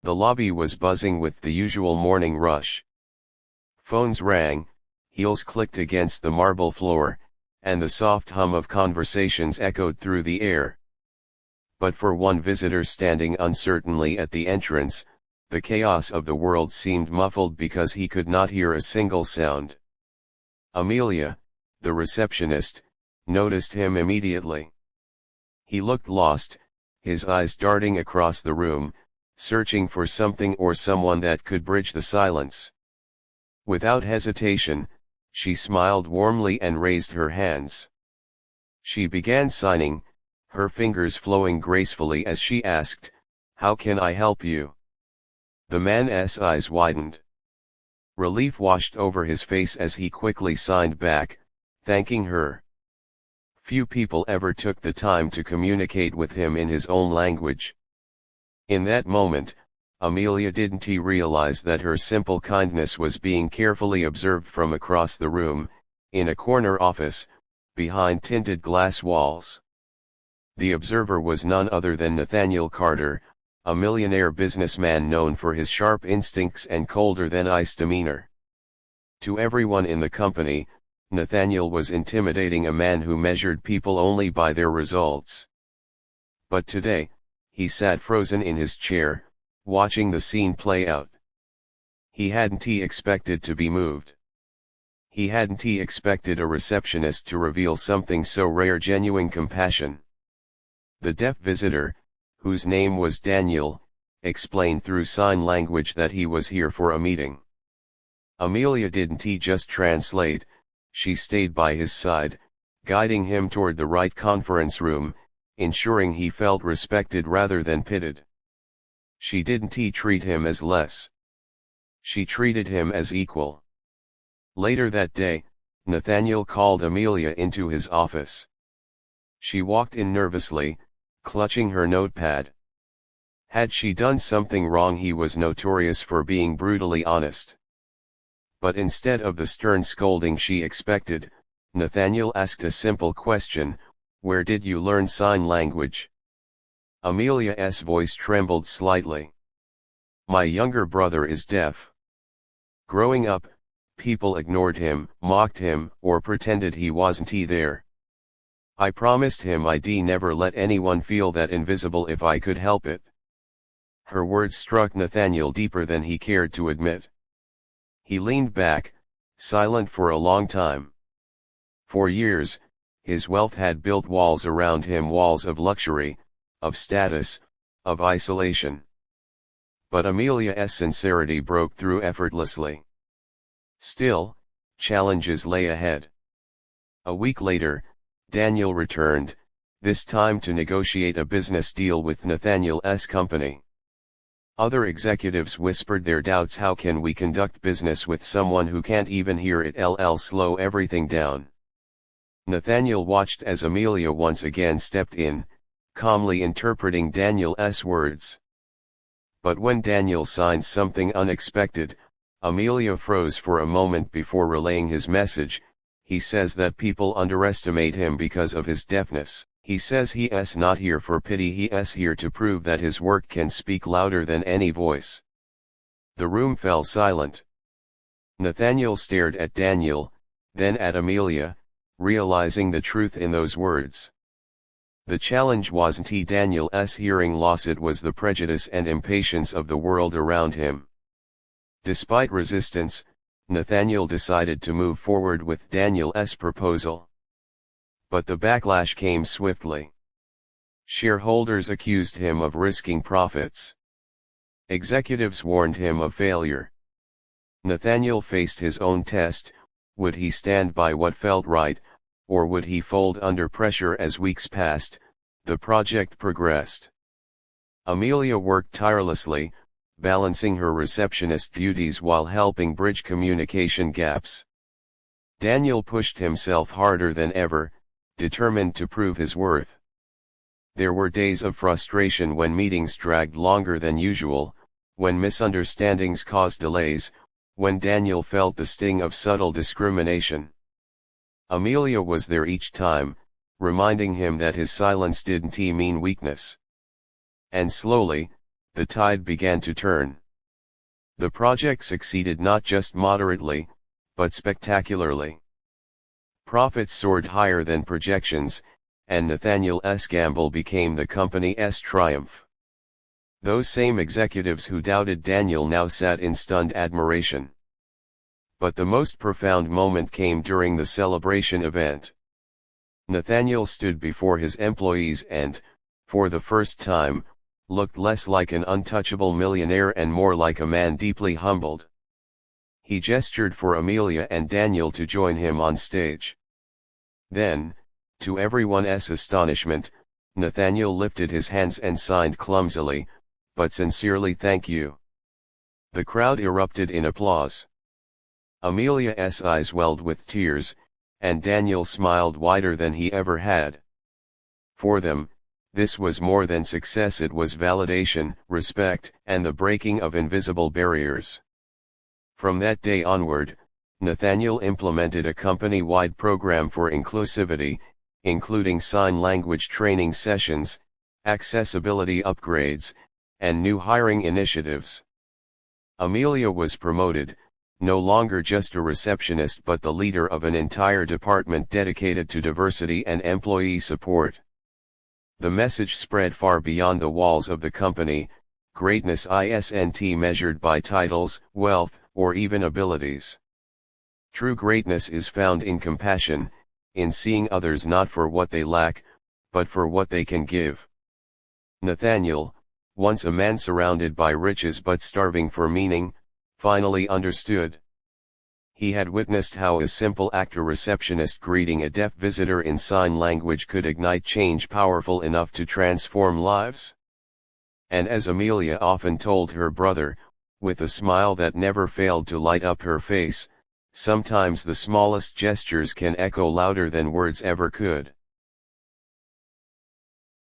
The lobby was buzzing with the usual morning rush. Phones rang, heels clicked against the marble floor, and the soft hum of conversations echoed through the air. But for one visitor standing uncertainly at the entrance, the chaos of the world seemed muffled because he could not hear a single sound. Amelia, the receptionist, noticed him immediately. He looked lost, his eyes darting across the room, searching for something or someone that could bridge the silence. Without hesitation, she smiled warmly and raised her hands. She began signing, her fingers flowing gracefully as she asked, "How can I help you?" The man's eyes widened. Relief washed over his face as he quickly signed back, thanking her. Few people ever took the time to communicate with him in his own language. In that moment, Amelia didn't realize that her simple kindness was being carefully observed from across the room, in a corner office, behind tinted glass walls. The observer was none other than Nathaniel Carter, a millionaire businessman known for his sharp instincts and colder-than-ice demeanor. To everyone in the company, Nathaniel was intimidating, a man who measured people only by their results. But today, he sat frozen in his chair, watching the scene play out. He hadn't expected to be moved. He hadn't expected a receptionist to reveal something so rare, genuine compassion. The deaf visitor, whose name was Daniel, explained through sign language that he was here for a meeting. Amelia didn't just translate, she stayed by his side, guiding him toward the right conference room, ensuring he felt respected rather than pitied. She didn't treat him as less. She treated him as equal. Later that day, Nathaniel called Amelia into his office. She walked in nervously, clutching her notepad. Had she done something wrong? He was notorious for being brutally honest. But instead of the stern scolding she expected, Nathaniel asked a simple question: "Where did you learn sign language?" Amelia's voice trembled slightly. "My younger brother is deaf. Growing up, people ignored him, mocked him, or pretended he wasn't there. I promised him I'd never let anyone feel that invisible if I could help it." Her words struck Nathaniel deeper than he cared to admit. He leaned back, silent for a long time. For years, his wealth had built walls around him, walls of luxury, of status, of isolation. But Amelia's sincerity broke through effortlessly. Still, challenges lay ahead. A week later, Daniel returned, this time to negotiate a business deal with Nathaniel's company. Other executives whispered their doubts. How can we conduct business with someone who can't even hear it? Slow everything down. Nathaniel watched as Amelia once again stepped in, calmly interpreting Daniel's words. But when Daniel signed something unexpected, Amelia froze for a moment before relaying his message. "He says that people underestimate him because of his deafness. He says he's not here for pity, he's here to prove that his work can speak louder than any voice." The room fell silent. Nathaniel stared at Daniel, then at Amelia, realizing the truth in those words. The challenge wasn't Daniel's hearing loss, it was the prejudice and impatience of the world around him. Despite resistance, Nathaniel decided to move forward with Daniel's proposal. But the backlash came swiftly. Shareholders accused him of risking profits. Executives warned him of failure. Nathaniel faced his own test: would he stand by what felt right, or would he fold under pressure? As weeks passed, the project progressed. Amelia worked tirelessly, balancing her receptionist duties while helping bridge communication gaps. Daniel pushed himself harder than ever, determined to prove his worth. There were days of frustration when meetings dragged longer than usual, when misunderstandings caused delays, when Daniel felt the sting of subtle discrimination. Amelia was there each time, reminding him that his silence didn't mean weakness. And slowly, the tide began to turn. The project succeeded not just moderately, but spectacularly. Profits soared higher than projections, and Nathaniel S. Gamble became the company's triumph. Those same executives who doubted Daniel now sat in stunned admiration. But the most profound moment came during the celebration event. Nathaniel stood before his employees and, for the first time, looked less like an untouchable millionaire and more like a man deeply humbled. He gestured for Amelia and Daniel to join him on stage. Then, to everyone's astonishment, Nathaniel lifted his hands and signed clumsily, but sincerely, "Thank you." The crowd erupted in applause. Amelia's eyes welled with tears, and Daniel smiled wider than he ever had. For them, this was more than success, it was validation, respect, and the breaking of invisible barriers. From that day onward, Nathaniel implemented a company-wide program for inclusivity, including sign language training sessions, accessibility upgrades, and new hiring initiatives. Amelia was promoted, no longer just a receptionist but the leader of an entire department dedicated to diversity and employee support. The message spread far beyond the walls of the company: greatness isn't measured by titles, wealth, or even abilities. True greatness is found in compassion, in seeing others not for what they lack, but for what they can give. Nathaniel, once a man surrounded by riches but starving for meaning, finally understood. He had witnessed how a simple act, a receptionist greeting a deaf visitor in sign language, could ignite change powerful enough to transform lives. And as Amelia often told her brother, with a smile that never failed to light up her face, sometimes the smallest gestures can echo louder than words ever could.